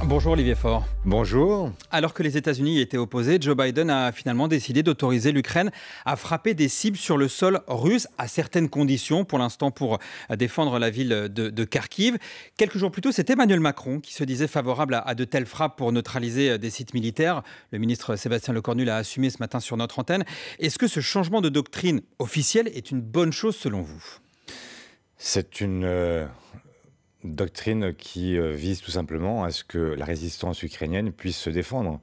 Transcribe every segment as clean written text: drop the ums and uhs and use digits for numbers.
Bonjour Olivier Faure. Bonjour. Alors que les États-Unis y étaient opposés, Joe Biden a finalement décidé d'autoriser l'Ukraine à frapper des cibles sur le sol russe à certaines conditions, pour l'instant pour défendre la ville de Kharkiv. Quelques jours plus tôt, c'est Emmanuel Macron qui se disait favorable à de telles frappes pour neutraliser des sites militaires. Le ministre Sébastien Lecornu l'a assumé ce matin sur notre antenne. Est-ce que ce changement de doctrine officielle est une bonne chose selon vous ? C'est une doctrine qui vise tout simplement à ce que la résistance ukrainienne puisse se défendre.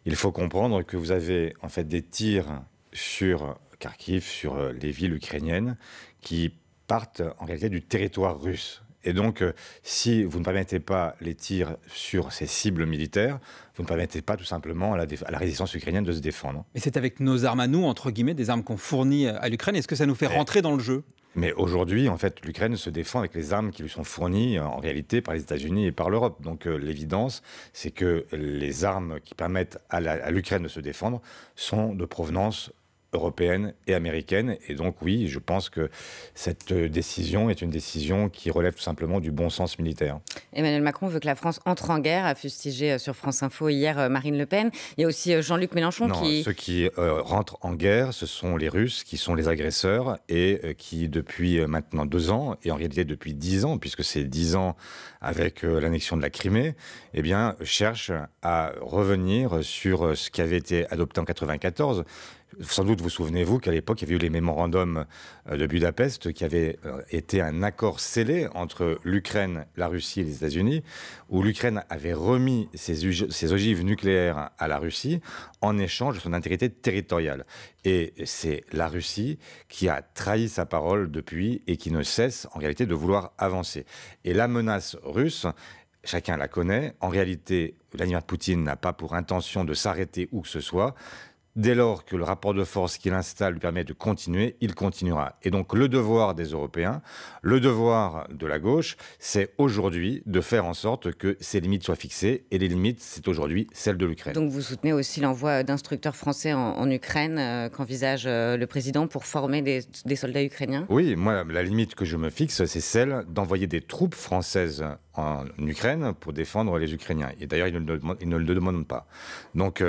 Il faut comprendre que vous avez en fait des tirs sur Kharkiv, sur les villes ukrainiennes, qui partent en réalité du territoire russe. Et donc, si vous ne permettez pas les tirs sur ces cibles militaires, vous ne permettez pas tout simplement à la résistance ukrainienne de se défendre. Mais c'est avec nos armes à nous, entre guillemets, des armes qu'on fournit à l'Ukraine. Est-ce que ça nous fait rentrer dans le jeu ? Mais aujourd'hui, en fait, l'Ukraine se défend avec les armes qui lui sont fournies en réalité par les États-Unis et par l'Europe. Donc l'évidence, c'est que les armes qui permettent à l'Ukraine de se défendre sont de provenance européenne et américaine. Et donc oui, je pense que cette décision est une décision qui relève tout simplement du bon sens militaire. Emmanuel Macron veut que la France entre en guerre, a fustigé sur France Info hier Marine Le Pen. Il y a aussi Jean-Luc Mélenchon Ceux qui rentrent en guerre, ce sont les Russes qui sont les agresseurs et qui depuis maintenant 2 ans, et en réalité depuis 10 ans, puisque c'est 10 ans avec l'annexion de la Crimée, eh bien, cherchent à revenir sur ce qui avait été adopté en 1994. Sans doute vous souvenez-vous qu'à l'époque, il y avait eu les mémorandums de Budapest qui avaient été un accord scellé entre l'Ukraine, la Russie et les États-Unis, où l'Ukraine avait remis ses ogives nucléaires à la Russie en échange de son intégrité territoriale. Et c'est la Russie qui a trahi sa parole depuis et qui ne cesse en réalité de vouloir avancer. Et la menace russe, chacun la connaît. En réalité, Vladimir Poutine n'a pas pour intention de s'arrêter où que ce soit. Dès lors que le rapport de force qu'il installe lui permet de continuer, il continuera. Et donc le devoir des Européens, le devoir de la gauche, c'est aujourd'hui de faire en sorte que ces limites soient fixées. Et les limites, c'est aujourd'hui celle de l'Ukraine. Donc vous soutenez aussi l'envoi d'instructeurs français en Ukraine qu'envisage le président pour former des soldats ukrainiens ? Oui, moi, la limite que je me fixe, c'est celle d'envoyer des troupes françaises en Ukraine pour défendre les Ukrainiens. Et d'ailleurs, ils ne le demandent pas. Donc,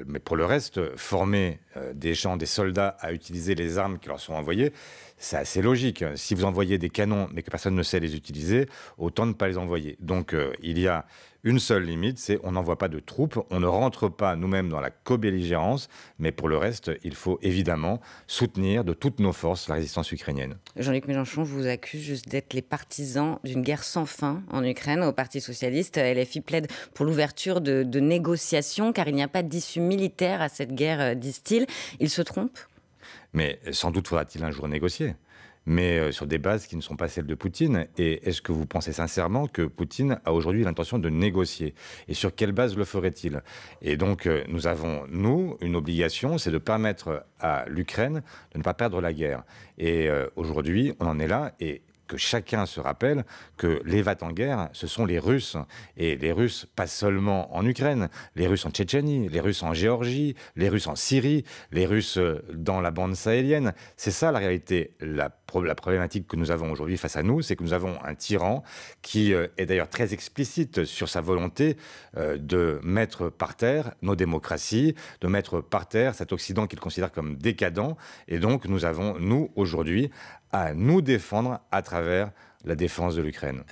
mais pour le reste, former des gens, des soldats à utiliser les armes qui leur sont envoyées, c'est assez logique. Si vous envoyez des canons, mais que personne ne sait les utiliser, autant ne pas les envoyer. Donc, il y a une seule limite, c'est on n'envoie pas de troupes, on ne rentre pas nous-mêmes dans la co-belligérance, mais pour le reste, il faut évidemment soutenir de toutes nos forces la résistance ukrainienne. Jean-Luc Mélenchon vous accuse juste d'être les partisans d'une guerre sans fin en Ukraine. Au Parti socialiste, LFI plaide pour l'ouverture de négociations, car il n'y a pas d'issue militaire à cette guerre, disent-ils. Il se trompe ? Mais sans doute faudra-t-il un jour négocier, mais sur des bases qui ne sont pas celles de Poutine. Et est-ce que vous pensez sincèrement que Poutine a aujourd'hui l'intention de négocier ? Et sur quelle base le ferait-il ? Et donc, nous avons, nous, une obligation, c'est de permettre à l'Ukraine de ne pas perdre la guerre. Et aujourd'hui, on en est là, et que chacun se rappelle que les va-t-en-guerre, ce sont les Russes. Et les Russes, pas seulement en Ukraine, les Russes en Tchétchénie, les Russes en Géorgie, les Russes en Syrie, les Russes dans la bande sahélienne. C'est ça la réalité. La problématique que nous avons aujourd'hui face à nous, c'est que nous avons un tyran qui est d'ailleurs très explicite sur sa volonté de mettre par terre nos démocraties, de mettre par terre cet Occident qu'il considère comme décadent. Et donc nous avons, nous, aujourd'hui, à nous défendre à travers la défense de l'Ukraine.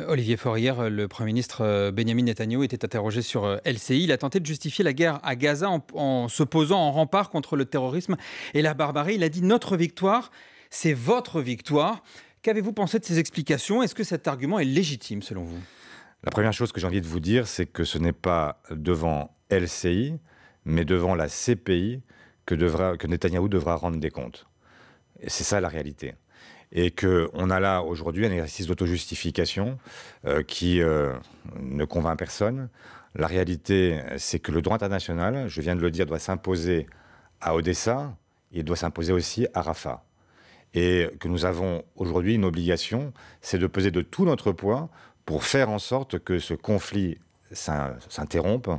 Olivier Faure, hier, le Premier ministre Benyamin Netanyahou était interrogé sur LCI. Il a tenté de justifier la guerre à Gaza en se posant en rempart contre le terrorisme et la barbarie. Il a dit « Notre victoire, c'est votre victoire ». Qu'avez-vous pensé de ces explications ? Est-ce que cet argument est légitime selon vous ? La première chose que j'ai envie de vous dire, c'est que ce n'est pas devant LCI, mais devant la CPI que Netanyahou devra rendre des comptes. Et c'est ça la réalité. Et qu'on a là aujourd'hui un exercice d'autojustification qui ne convainc personne. La réalité, c'est que le droit international, je viens de le dire, doit s'imposer à Odessa, il doit s'imposer aussi à Rafah. Et que nous avons aujourd'hui une obligation, c'est de peser de tout notre poids pour faire en sorte que ce conflit s'interrompe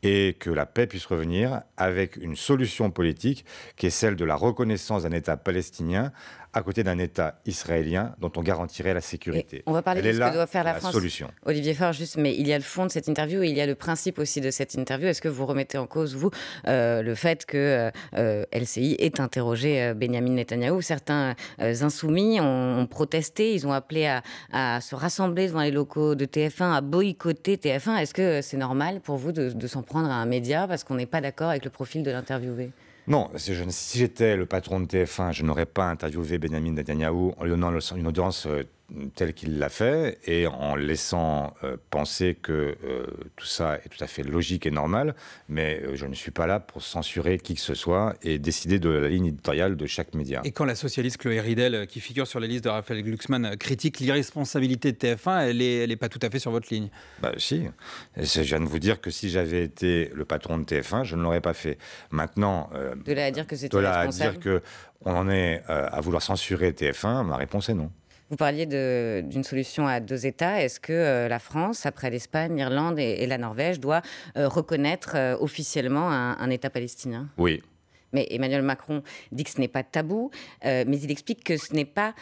et que la paix puisse revenir avec une solution politique qui est celle de la reconnaissance d'un État palestinien à côté d'un État israélien dont on garantirait la sécurité. Et on va parler de ce que doit faire la France. Solution. Olivier Faure, juste, mais il y a le fond de cette interview et il y a le principe aussi de cette interview. Est-ce que vous remettez en cause, vous, le fait que LCI ait interrogé Benyamin Netanyahou? Certains insoumis ont protesté, ils ont appelé à se rassembler devant les locaux de TF1, à boycotter TF1. Est-ce que c'est normal pour vous de s'en prendre à un média parce qu'on n'est pas d'accord avec le profil de l'interviewé? Non, si j'étais le patron de TF1, je n'aurais pas interviewé Benyamin Netanyahou en lui donnant une audience telle qu'il l'a fait et en laissant penser que tout ça est tout à fait logique et normal, mais je ne suis pas là pour censurer qui que ce soit et décider de la ligne éditoriale de chaque média. Et quand la socialiste Chloé Ridel, qui figure sur les listes de Raphaël Glucksmann, critique l'irresponsabilité de TF1, elle n'est pas tout à fait sur votre ligne. Bah si, je viens de vous dire que si j'avais été le patron de TF1, je ne l'aurais pas fait. Maintenant, de là à dire que c'était irresponsable, irresponsable, de là à dire qu'on en est à vouloir censurer TF1, ma réponse est non. Vous parliez d'une solution à deux États. Est-ce que la France, après l'Espagne, l'Irlande et la Norvège, doit reconnaître officiellement un État palestinien? Oui. Mais Emmanuel Macron dit que ce n'est pas tabou, mais il explique que ce n'est pas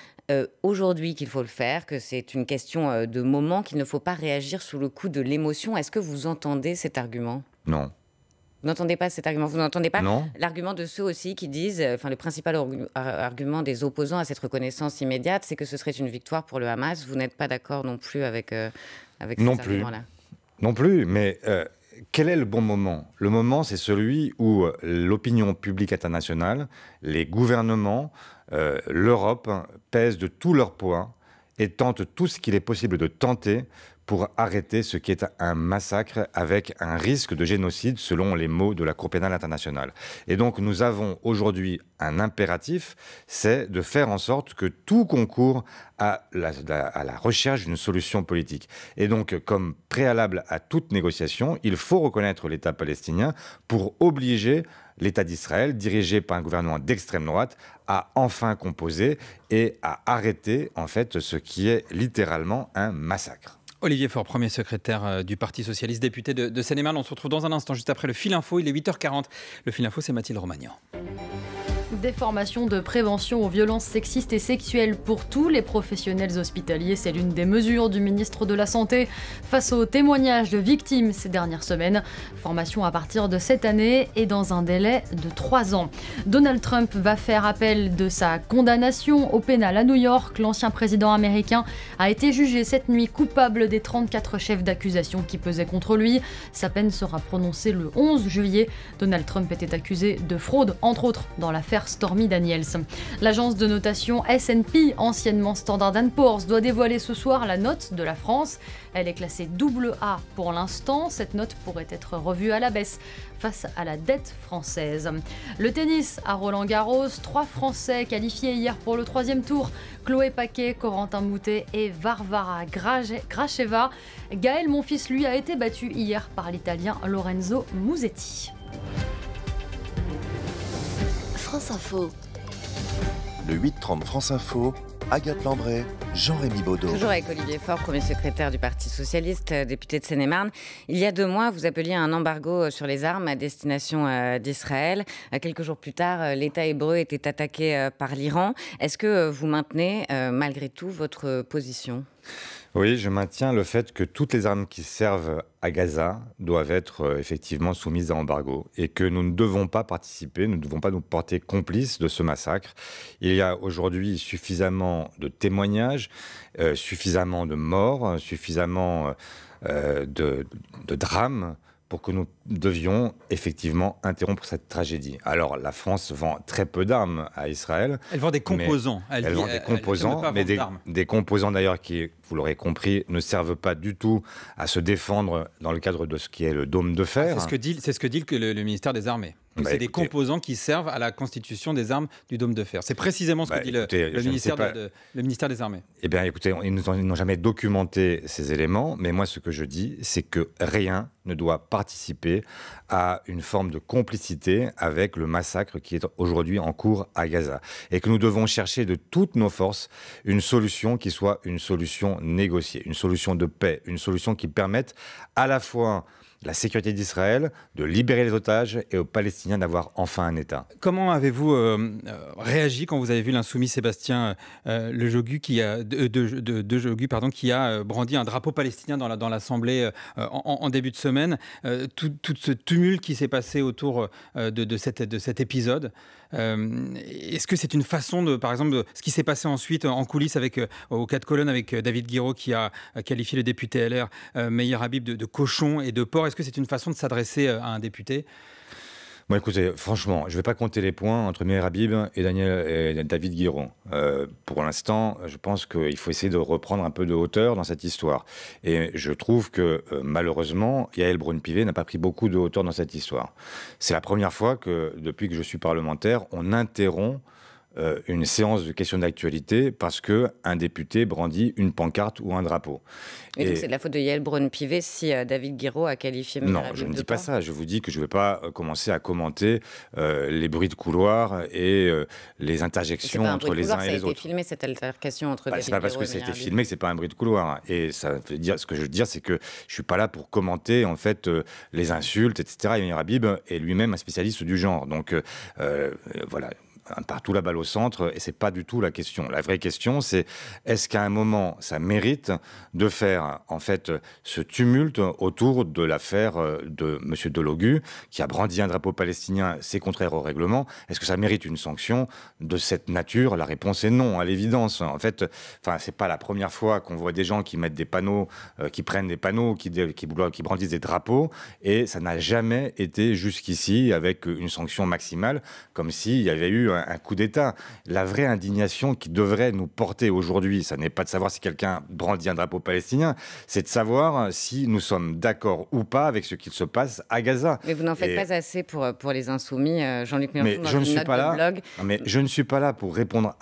aujourd'hui qu'il faut le faire, que c'est une question de moment, qu'il ne faut pas réagir sous le coup de l'émotion. Est-ce que vous entendez cet argument? Non. Vous n'entendez pas cet argument? Vous n'entendez pas Non. l'argument de ceux aussi qui disent, enfin le principal argument des opposants à cette reconnaissance immédiate, c'est que ce serait une victoire pour le Hamas. Vous n'êtes pas d'accord non plus avec ces arguments-là? Non plus, mais quel est le bon moment? Le moment, c'est celui où l'opinion publique internationale, les gouvernements, l'Europe pèsent de tout leur poids et tentent tout ce qu'il est possible de tenter pour arrêter ce qui est un massacre avec un risque de génocide selon les mots de la Cour pénale internationale. Et donc nous avons aujourd'hui un impératif, c'est de faire en sorte que tout concourt à la recherche d'une solution politique. Et donc comme préalable à toute négociation, il faut reconnaître l'État palestinien pour obliger l'État d'Israël, dirigé par un gouvernement d'extrême droite, à enfin composer et à arrêter en fait ce qui est littéralement un massacre. Olivier Faure, premier secrétaire du Parti socialiste, député de Seine-et-Marne. On se retrouve dans un instant, juste après le Fil Info. Il est 8h40. Le Fil Info, c'est Mathilde Romagnan. Des formations de prévention aux violences sexistes et sexuelles pour tous les professionnels hospitaliers. C'est l'une des mesures du ministre de la Santé face aux témoignages de victimes ces dernières semaines. Formation à partir de cette année et dans un délai de 3 ans. Donald Trump va faire appel de sa condamnation au pénal à New York. L'ancien président américain a été jugé cette nuit coupable des 34 chefs d'accusation qui pesaient contre lui. Sa peine sera prononcée le 11 juillet. Donald Trump était accusé de fraude, entre autres, dans l'affaire Stormy Daniels. L'agence de notation S&P, anciennement Standard & Poor's, doit dévoiler ce soir la note de la France. Elle est classée AA pour l'instant. Cette note pourrait être revue à la baisse face à la dette française. Le tennis à Roland-Garros, 3 Français qualifiés hier pour le 3e tour. Chloé Paquet, Corentin Moutet et Varvara Gracheva. Gaël Monfils, lui, a été battu hier par l'Italien Lorenzo Musetti. France Info. Le 8-30 France Info, Agathe Lambray, Jean-Rémy Baudot. Toujours avec Olivier Faure, premier secrétaire du Parti socialiste, député de Seine-et-Marne. Il y a 2 mois, vous appeliez à un embargo sur les armes à destination d'Israël. Quelques jours plus tard, l'État hébreu était attaqué par l'Iran. Est-ce que vous maintenez malgré tout votre position ? Oui, je maintiens le fait que toutes les armes qui servent à Gaza doivent être effectivement soumises à embargo et que nous ne devons pas participer, nous ne devons pas nous porter complices de ce massacre. Il y a aujourd'hui suffisamment de témoignages, suffisamment de morts, suffisamment de drames pour que nous devions effectivement interrompre cette tragédie. Alors, la France vend très peu d'armes à Israël. Elle vend des composants. Elle vend des composants, mais des composants d'ailleurs qui, vous l'aurez compris, ne servent pas du tout à se défendre dans le cadre de ce qui est le dôme de fer. C'est ce que dit le ministère des Armées. C'est des composants qui servent à la constitution des armes du dôme de fer. C'est précisément ce que dit le ministère des Armées. Eh bien, écoutez, ils n'ont jamais documenté ces éléments, mais moi, ce que je dis, c'est que rien ne doit participer à une forme de complicité avec le massacre qui est aujourd'hui en cours à Gaza. Et que nous devons chercher de toutes nos forces une solution qui soit une solution négociée, une solution de paix, une solution qui permette à la fois la sécurité d'Israël, de libérer les otages et aux Palestiniens d'avoir enfin un État. Comment avez-vous réagi quand vous avez vu l'insoumis Sébastien Lejogu qui a brandi un drapeau palestinien dans l'Assemblée en début de semaine, tout ce tumulte qui s'est passé autour de cet épisode? Est-ce que c'est une façon de, par exemple, de ce qui s'est passé ensuite en coulisses aux 4 colonnes avec David Guiraud qui a qualifié le député LR Meir Habib de cochon et de porc? Est-ce que c'est une façon de s'adresser à un député? Bon, écoutez, franchement, je ne vais pas compter les points entre Meir Habib et David Guiraud. Pour l'instant, je pense qu'il faut essayer de reprendre un peu de hauteur dans cette histoire. Et je trouve que, malheureusement, Yael Braun-Pivet n'a pas pris beaucoup de hauteur dans cette histoire. C'est la première fois que, depuis que je suis parlementaire, on interrompt une séance de questions d'actualité parce qu'un député brandit une pancarte ou un drapeau. Et donc c'est de la faute de Yael Braun-Pivet si David Guiraud a qualifié Meir Habib de porc? Non, je ne dis pas ça. Je vous dis que je ne vais pas commencer à commenter les bruits de couloir et les interjections entre les uns et les autres. Ça a été filmé, cette altercation entre David Guiraud et Meir Habib. C'est pas parce que ça a été filmé que c'est pas un bruit de couloir. Et ça veut dire, ce que je veux dire, c'est que je suis pas là pour commenter en fait les insultes, etc. Et Meir Habib est lui-même un spécialiste du genre. Donc voilà. Partout la balle au centre, et c'est pas du tout la question. La vraie question, c'est est-ce qu'à un moment, ça mérite de faire en fait ce tumulte autour de l'affaire de M. Delogu, qui a brandi un drapeau palestinien, c'est contraire au règlement. Est-ce que ça mérite une sanction de cette nature? La réponse est non, à l'évidence. En fait, c'est pas la première fois qu'on voit des gens qui mettent des panneaux, qui prennent des panneaux, qui brandissent des drapeaux, et ça n'a jamais été jusqu'ici avec une sanction maximale, comme s'il y avait eu un coup d'État. La vraie indignation qui devrait nous porter aujourd'hui, ça n'est pas de savoir si quelqu'un brandit un drapeau palestinien, c'est de savoir si nous sommes d'accord ou pas avec ce qu'il se passe à Gaza. Mais vous n'en faites pas assez pour les insoumis, Jean-Luc Mélenchon, dans une note de blog. Mais je ne suis pas là pour répondre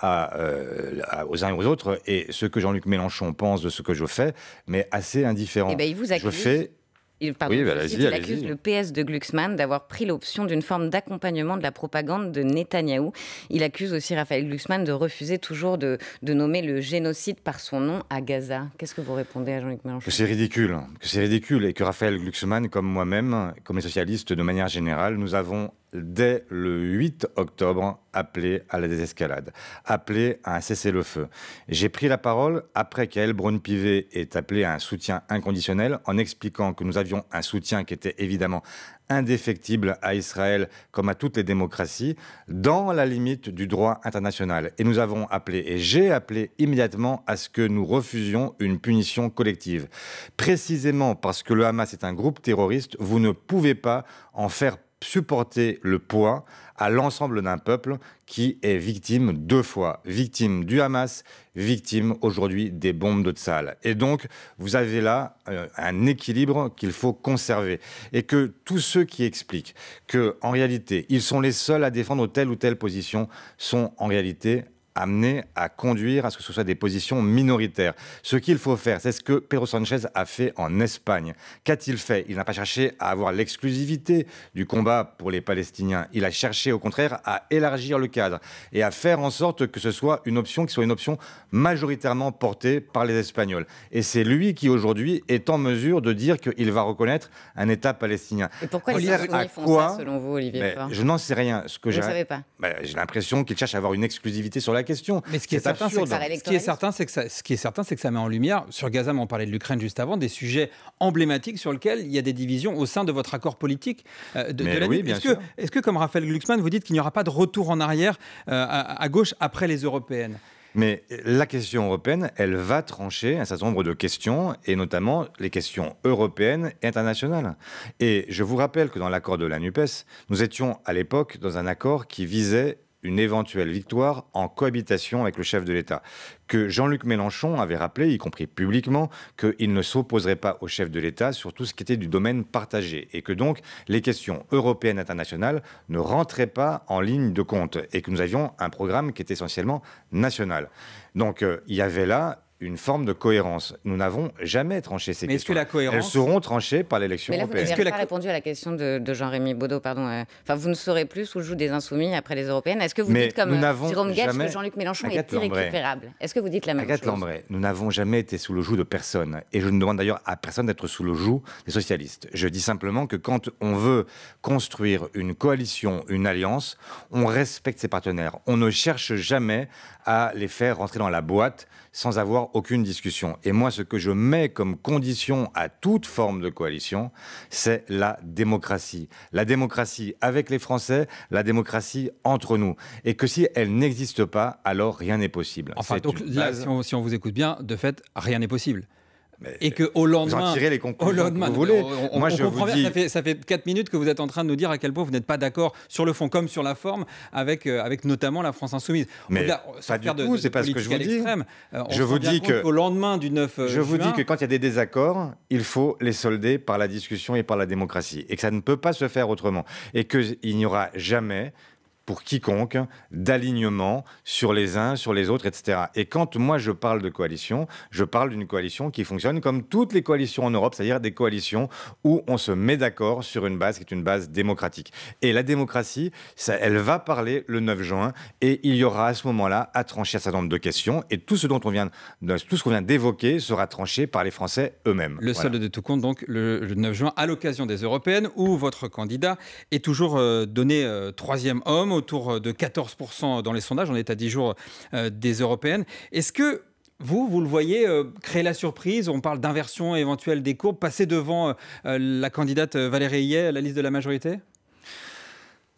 aux uns et aux autres, et ce que Jean-Luc Mélenchon pense de ce que je fais, mais assez indifférent. Eh bien, il vous accuse. Il accuse le PS de Glucksmann d'avoir pris l'option d'une forme d'accompagnement de la propagande de Netanyahou. Il accuse aussi Raphaël Glucksmann de refuser toujours de nommer le génocide par son nom à Gaza. Qu'est-ce que vous répondez à Jean-Luc Mélenchon? Que c'est ridicule et que Raphaël Glucksmann, comme moi-même, comme les socialistes de manière générale, nous avons dès le 8 octobre appelé à la désescalade, appelé à un cessez-le-feu. J'ai pris la parole après qu'Yael Braun-Pivet ait appelé à un soutien inconditionnel en expliquant que nous avions un soutien qui était évidemment indéfectible à Israël comme à toutes les démocraties dans la limite du droit international. Et nous avons appelé, et j'ai appelé immédiatement à ce que nous refusions une punition collective. Précisément parce que le Hamas est un groupe terroriste, vous ne pouvez pas en faire supporter le poids à l'ensemble d'un peuple qui est victime 2 fois. Victime du Hamas, victime aujourd'hui des bombes de Tsahal. Et donc, vous avez là un équilibre qu'il faut conserver. Et que tous ceux qui expliquent qu'en réalité, ils sont les seuls à défendre telle ou telle position sont en réalité amenés à conduire à ce que ce soit des positions minoritaires. Ce qu'il faut faire, c'est ce que Pedro Sanchez a fait en Espagne. Qu'a-t-il fait? Il n'a pas cherché à avoir l'exclusivité du combat pour les Palestiniens. Il a cherché au contraire à élargir le cadre et à faire en sorte que ce soit une option qui soit une option majoritairement portée par les Espagnols. Et c'est lui qui aujourd'hui est en mesure de dire qu'il va reconnaître un État palestinien. Et pourquoi les Insoumis font ça selon vous, Olivier Faure? Je n'en sais rien. Vous ne savez pas? J'ai l'impression qu'il cherche à avoir une exclusivité sur la question. Mais ce qui est certain, c'est que ça met en lumière, sur Gaza, mais on parlait de l'Ukraine juste avant, des sujets emblématiques sur lesquels il y a des divisions au sein de votre accord politique de la oui, bien sûr. Est-ce que, comme Raphaël Glucksmann, vous dites qu'il n'y aura pas de retour en arrière à gauche après les européennes? Mais la question européenne, elle va trancher un certain nombre de questions, et notamment les questions européennes et internationales. Et je vous rappelle que dans l'accord de la NUPES, nous étions à l'époque dans un accord qui visait une éventuelle victoire en cohabitation avec le chef de l'État. Que Jean-Luc Mélenchon avait rappelé, y compris publiquement, qu'il ne s'opposerait pas au chef de l'État sur tout ce qui était du domaine partagé. Et que donc, les questions européennes et internationales ne rentraient pas en ligne de compte. Et que nous avions un programme qui était essentiellement national. Donc, il y avait là une forme de cohérence. Nous n'avons jamais tranché ces questions. Mais est-ce que la cohérence... Elles seront tranchées par l'élection européenne. Vous n'avez pas répondu à la question de Jean-Rémy Baudot, pardon. Enfin, vous ne saurez plus sous le joug des Insoumis après les européennes. Est-ce que vous dites comme Jérôme Guedj que Jean-Luc Mélenchon est irrécupérable? Est-ce que vous dites la même chose? Agathe Lambray, nous n'avons jamais été sous le joug de personne. Et je ne demande d'ailleurs à personne d'être sous le joug des socialistes. Je dis simplement que quand on veut construire une coalition, une alliance, on respecte ses partenaires. On ne cherche jamais à les faire rentrer dans la boîte sans avoir aucune discussion. Et moi, ce que je mets comme condition à toute forme de coalition, c'est la démocratie. La démocratie avec les Français, la démocratie entre nous. Et que si elle n'existe pas, alors rien n'est possible. Enfin, donc là, si on vous écoute bien, de fait, rien n'est possible. Et qu'au lendemain, vous en tirez les conclusions que vous voulez. Moi, je comprends bien, ça fait 4 minutes que vous êtes en train de nous dire à quel point vous n'êtes pas d'accord sur le fond comme sur la forme avec notamment la France Insoumise. Mais pas du tout, c'est pas ce que je vous dis. Je vous dis qu'au lendemain du 9 juin... Je vous dis que quand il y a des désaccords, il faut les solder par la discussion et par la démocratie. Et que ça ne peut pas se faire autrement. Et qu'il n'y aura jamais... pour quiconque, d'alignement sur les uns, sur les autres, etc. Et quand moi je parle de coalition, je parle d'une coalition qui fonctionne comme toutes les coalitions en Europe, c'est-à-dire des coalitions où on se met d'accord sur une base qui est une base démocratique. Et la démocratie, elle va parler le 9 juin et il y aura à ce moment-là à trancher un certain nombre de questions et tout ce qu'on vient d'évoquer sera tranché par les Français eux-mêmes. Le solde de tout compte, donc, le 9 juin, à l'occasion des Européennes, où votre candidat est toujours donné troisième homme, autour de 14% dans les sondages. On est à 10 jours des Européennes. Est-ce que vous le voyez créer la surprise? On parle d'inversion éventuelle des courbes, passer devant la candidate Valérie Hayet à la liste de la majorité?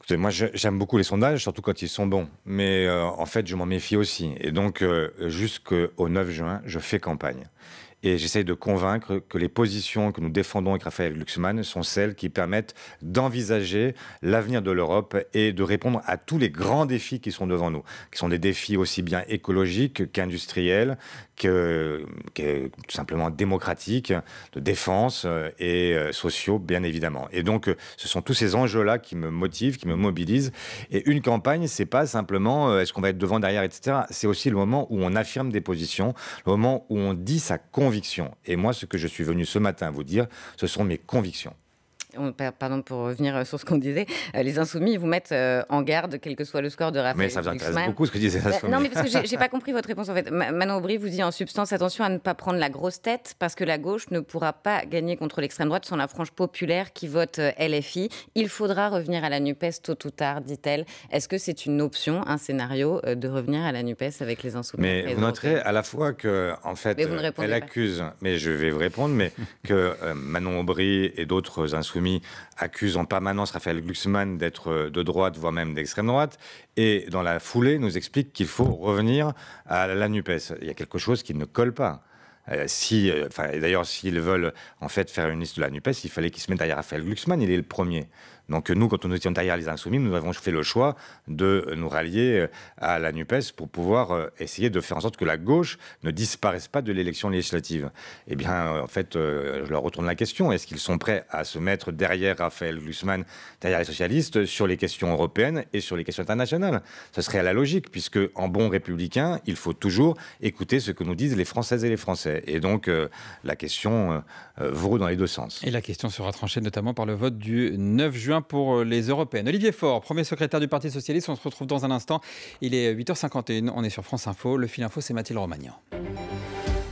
Écoutez, moi, j'aime beaucoup les sondages, surtout quand ils sont bons. Mais en fait, je m'en méfie aussi. Et donc, jusqu'au 9 juin, je fais campagne. Et j'essaye de convaincre que les positions que nous défendons avec Raphaël Glucksmann sont celles qui permettent d'envisager l'avenir de l'Europe et de répondre à tous les grands défis qui sont devant nous, qui sont des défis aussi bien écologiques qu'industriels, que tout simplement démocratiques, de défense et sociaux, bien évidemment. Et donc, ce sont tous ces enjeux-là qui me motivent, qui me mobilisent. Et une campagne, c'est pas simplement est-ce qu'on va être devant, derrière, etc. C'est aussi le moment où on affirme des positions, le moment où on dit sa conviction. Et moi, ce que je suis venu ce matin vous dire, ce sont mes convictions. Pardon, pour revenir sur ce qu'on disait, les Insoumis vous mettent en garde, quel que soit le score de Raphaël Glucksmann. Mais ça vous intéresse beaucoup ce que disait les Insoumis. Non, mais parce que j'ai pas compris votre réponse en fait. Manon Aubry vous dit en substance, attention à ne pas prendre la grosse tête parce que la gauche ne pourra pas gagner contre l'extrême droite sans la frange populaire qui vote LFI. Il faudra revenir à la NUPES tôt ou tard, dit-elle. Est-ce que c'est une option, un scénario de revenir à la NUPES avec les Insoumis? Mais vous noterez à la fois que, en fait, elle accuse, mais je vais vous répondre, mais que Manon Aubry et d'autres Insoumis accusent en permanence Raphaël Glucksmann d'être de droite, voire même d'extrême droite, et dans la foulée nous explique qu'il faut revenir à la NUPES. Il y a quelque chose qui ne colle pas. D'ailleurs, s'ils veulent en fait faire une liste de la NUPES, il fallait qu'ils se mettent derrière Raphaël Glucksmann, il est le premier. Donc nous, quand nous étions derrière les Insoumis, nous avons fait le choix de nous rallier à la NUPES pour pouvoir essayer de faire en sorte que la gauche ne disparaisse pas de l'élection législative. Eh bien, en fait, je leur retourne la question. Est-ce qu'ils sont prêts à se mettre derrière Raphaël Glucksmann, derrière les socialistes, sur les questions européennes et sur les questions internationales? Ce serait à la logique, puisque en bon républicain, il faut toujours écouter ce que nous disent les Françaises et les Français. Et donc, la question vaut dans les deux sens. Et la question sera tranchée notamment par le vote du 9 juin pour les Européennes. Olivier Faure, premier secrétaire du Parti Socialiste, on se retrouve dans un instant. Il est 8h51, on est sur France Info. Le fil info, c'est Mathilde Romagnan.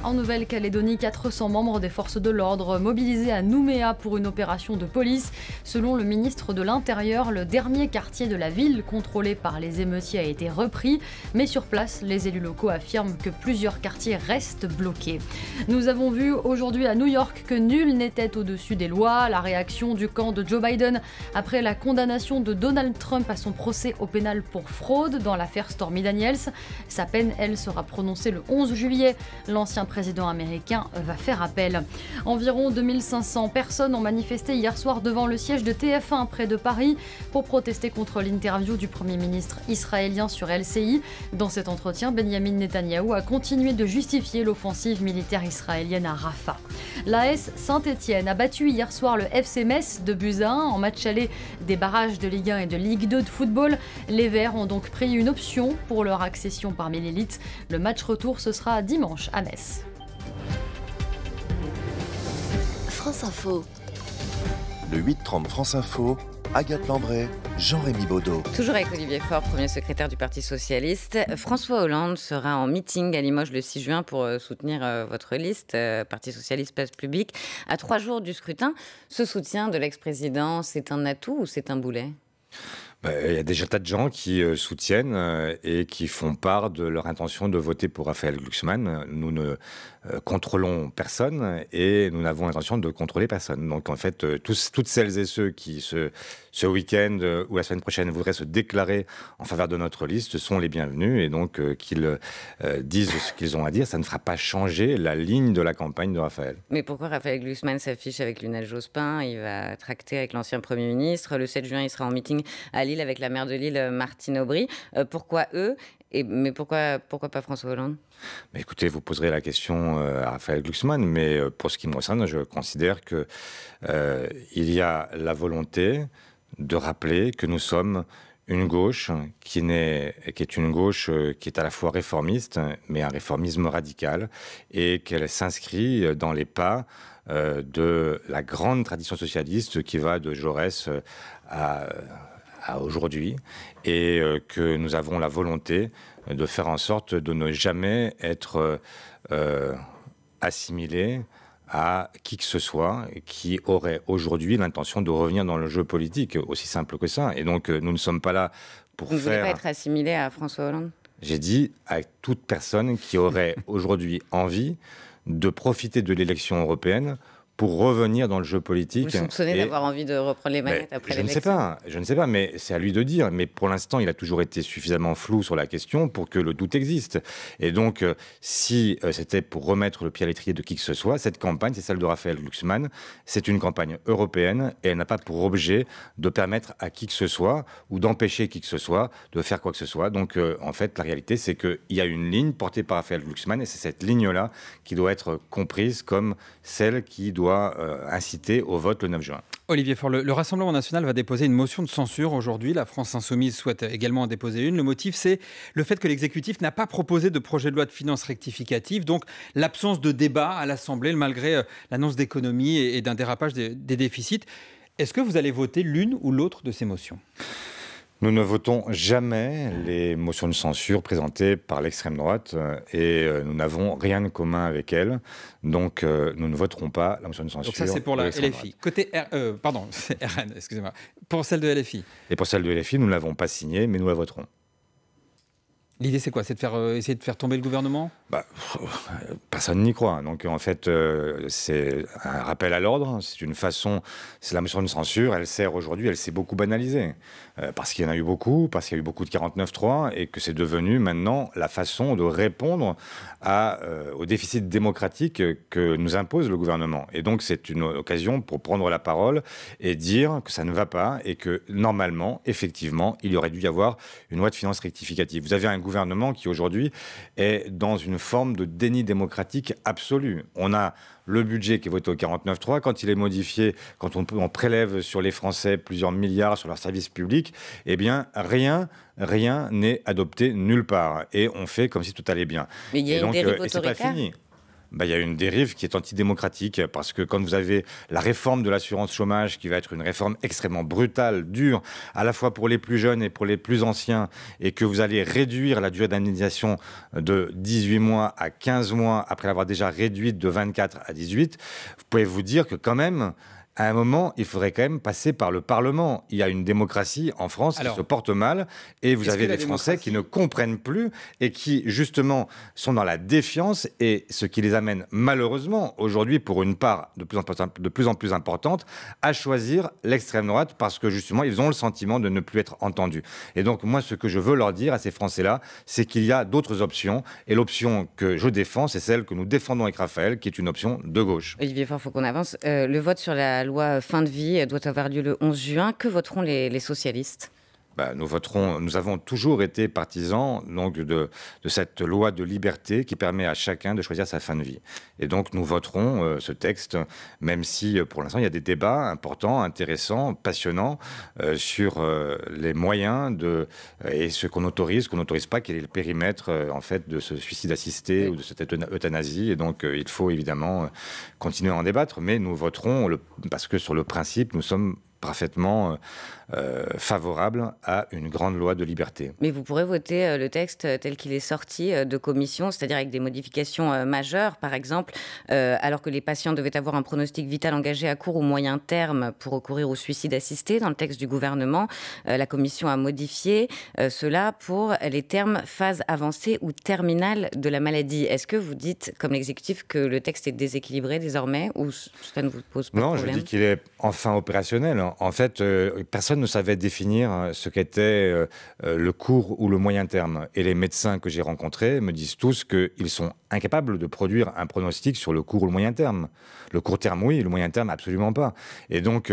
En Nouvelle-Calédonie, 400 membres des forces de l'ordre mobilisés à Nouméa pour une opération de police. Selon le ministre de l'Intérieur, le dernier quartier de la ville contrôlé par les émeutiers a été repris. Mais sur place, les élus locaux affirment que plusieurs quartiers restent bloqués. Nous avons vu aujourd'hui à New York que nul n'était au-dessus des lois. La réaction du camp de Joe Biden après la condamnation de Donald Trump à son procès au pénal pour fraude dans l'affaire Stormy Daniels. Sa peine, elle, sera prononcée le 11 juillet. L'ancien président président américain va faire appel. Environ 2500 personnes ont manifesté hier soir devant le siège de TF1 près de Paris pour protester contre l'interview du Premier ministre israélien sur LCI. Dans cet entretien, Benjamin Netanyahou a continué de justifier l'offensive militaire israélienne à Rafah. L'AS Saint-Etienne a battu hier soir le FC Metz de buts à 1 en match aller des barrages de Ligue 1 et de Ligue 2 de football. Les Verts ont donc pris une option pour leur accession parmi l'élite. Le match retour, ce sera dimanche à Metz. France Info. Le 8-30 France Info, Agathe Lambray, Jean-Rémy Baudot. Toujours avec Olivier Faure, premier secrétaire du Parti Socialiste. François Hollande sera en meeting à Limoges le 6 juin pour soutenir votre liste, Parti Socialiste Place Publique. À 3 jours du scrutin, ce soutien de l'ex-président, c'est un atout ou c'est un boulet ? Il y a déjà tas de gens qui soutiennent et qui font part de leur intention de voter pour Raphaël Glucksmann. Nous ne contrôlons personne et nous n'avons l'intention de contrôler personne. Donc en fait, toutes celles et ceux qui ce week-end ou la semaine prochaine voudraient se déclarer en faveur de notre liste sont les bienvenus et donc qu'ils disent ce qu'ils ont à dire. Ça ne fera pas changer la ligne de la campagne de Raphaël. Mais pourquoi Raphaël Glucksmann s'affiche avec Lionel Jospin ? Il va tracter avec l'ancien Premier ministre. Le 7 juin, il sera en meeting à Lille avec la maire de Lille, Martine Aubry. Pourquoi eux ? Mais pourquoi pas François Hollande ? Mais écoutez, vous poserez la question à Raphaël Glucksmann, mais pour ce qui me concerne, je considère que il y a la volonté de rappeler que nous sommes une gauche qui est une gauche qui est à la fois réformiste, mais un réformisme radical, et qu'elle s'inscrit dans les pas de la grande tradition socialiste qui va de Jaurès à aujourd'hui, et que nous avons la volonté de faire en sorte de ne jamais être assimilés à qui que ce soit qui aurait aujourd'hui l'intention de revenir dans le jeu politique, aussi simple que ça. Et donc nous ne sommes pas là pour Vous ne voulez pas être assimilé à François Hollande ? J'ai dit à toute personne qui aurait aujourd'hui envie de profiter de l'élection européenne pour revenir dans le jeu politique. Vous le soupçonnez d'avoir envie de reprendre les manettes après l'élection ? Je ne sais pas, mais c'est à lui de dire. Mais pour l'instant, il a toujours été suffisamment flou sur la question pour que le doute existe. Et donc, si c'était pour remettre le pied à l'étrier de qui que ce soit, cette campagne, c'est celle de Raphaël Glucksmann. C'est une campagne européenne et elle n'a pas pour objet de permettre à qui que ce soit ou d'empêcher qui que ce soit de faire quoi que ce soit. Donc, en fait, la réalité, c'est qu'il y a une ligne portée par Raphaël Glucksmann et c'est cette ligne-là qui doit être comprise comme celle qui doit inciter au vote le 9 juin. Olivier Faure, le Rassemblement national va déposer une motion de censure aujourd'hui. La France insoumise souhaite également en déposer une. Le motif, c'est le fait que l'exécutif n'a pas proposé de projet de loi de finances rectificative, donc l'absence de débat à l'Assemblée, malgré l'annonce d'économies et d'un dérapage des déficits. Est-ce que vous allez voter l'une ou l'autre de ces motions ? Nous ne votons jamais les motions de censure présentées par l'extrême droite et nous n'avons rien de commun avec elle. Donc nous ne voterons pas la motion de censure. Donc ça c'est pour la LFI. Côté c'est RN, excusez-moi. Pour celle de LFI. Et pour celle de LFI, nous ne l'avons pas signée, mais nous la voterons. L'idée, c'est quoi ? C'est de essayer de faire tomber le gouvernement ? Personne n'y croit. Donc, en fait, c'est un rappel à l'ordre. C'est une façon... C'est la motion de censure. Elle sert aujourd'hui, elle s'est beaucoup banalisée. Parce qu'il y en a eu beaucoup, parce qu'il y a eu beaucoup de 49.3 et que c'est devenu maintenant la façon de répondre au déficit démocratique que nous impose le gouvernement. Et donc, c'est une occasion pour prendre la parole et dire que ça ne va pas et que, normalement, effectivement, il y aurait dû y avoir une loi de finances rectificative. Vous avez un gouvernement qui, aujourd'hui, est dans une forme de déni démocratique absolu. On a le budget qui est voté au 49.3, quand il est modifié, quand on prélève sur les Français plusieurs milliards sur leurs services publics, eh bien, rien n'est adopté nulle part. Et on fait comme si tout allait bien. Mais il y a une dérive autoritaire. Et c'est pas fini. Il y a une dérive qui est antidémocratique parce que quand vous avez la réforme de l'assurance chômage qui va être une réforme extrêmement brutale, dure, à la fois pour les plus jeunes et pour les plus anciens, et que vous allez réduire la durée d'indemnisation de 18 mois à 15 mois après l'avoir déjà réduite de 24 à 18, vous pouvez vous dire que quand même, à un moment, il faudrait quand même passer par le Parlement. Il y a une démocratie en France qui se porte mal, et vous avez des Français qui ne comprennent plus et qui, justement, sont dans la défiance, et ce qui les amène malheureusement, aujourd'hui, pour une part de plus en plus importante, à choisir l'extrême droite, parce que, justement, ils ont le sentiment de ne plus être entendus. Et donc, moi, ce que je veux leur dire à ces Français-là, c'est qu'il y a d'autres options, et l'option que je défends, c'est celle que nous défendons avec Raphaël, qui est une option de gauche. Olivier Faure, il faut qu'on avance. Le vote sur la loi fin de vie doit avoir lieu le 11 juin. Que voteront les socialistes ? Nous avons toujours été partisans donc, de cette loi de liberté qui permet à chacun de choisir sa fin de vie. Et donc nous voterons ce texte, même si pour l'instant il y a des débats importants, intéressants, passionnants sur les moyens et ce qu'on autorise, pas, quel est le périmètre en fait de ce suicide assisté ou de cette euthanasie. Et donc il faut évidemment continuer à en débattre, mais nous voterons parce que sur le principe nous sommes parfaitement favorable à une grande loi de liberté. Mais vous pourrez voter le texte tel qu'il est sorti de commission, c'est-à-dire avec des modifications majeures, par exemple, alors que les patients devaient avoir un pronostic vital engagé à court ou moyen terme pour recourir au suicide assisté. Dans le texte du gouvernement, la commission a modifié cela pour les termes phase avancée ou terminale de la maladie. Est-ce que vous dites, comme l'exécutif, que le texte est déséquilibré désormais, ou cela ne vous pose pas de problème ? Non, je dis qu'il est enfin opérationnel. En fait, personne ne savait définir ce qu'était le court ou le moyen terme. Et les médecins que j'ai rencontrés me disent tous qu'ils sont incapables de produire un pronostic sur le court ou le moyen terme. Le court terme, oui, le moyen terme, absolument pas. Et donc,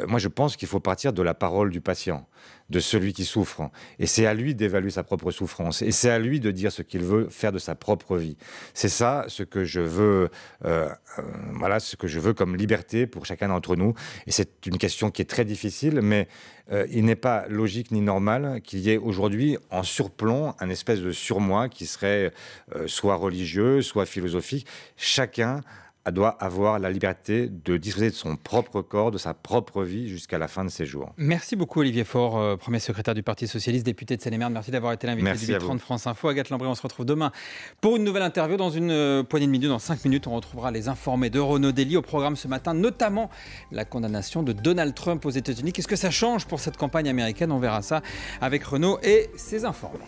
moi, je pense qu'il faut partir de la parole du patient, de celui qui souffre. Et c'est à lui d'évaluer sa propre souffrance. Et c'est à lui de dire ce qu'il veut faire de sa propre vie. C'est ça ce que je veux, ce que je veux comme liberté pour chacun d'entre nous. Et c'est une question qui est très difficile, mais il n'est pas logique ni normal qu'il y ait aujourd'hui en surplomb un espèce de surmoi qui serait soit religieux, soit philosophique. Chacun doit avoir la liberté de disposer de son propre corps, de sa propre vie jusqu'à la fin de ses jours. Merci beaucoup Olivier Faure, premier secrétaire du Parti Socialiste, député de Seine-et-Marne. Merci d'avoir été l'invité du 8h30 France Info. Agathe Lambré, on se retrouve demain pour une nouvelle interview. Dans une poignée de minutes, dans 5 minutes, on retrouvera les informés de Renaud Dely. Au programme ce matin, notamment la condamnation de Donald Trump aux États-Unis. Qu'est-ce que ça change pour cette campagne américaine ? On verra ça avec Renaud et ses informés.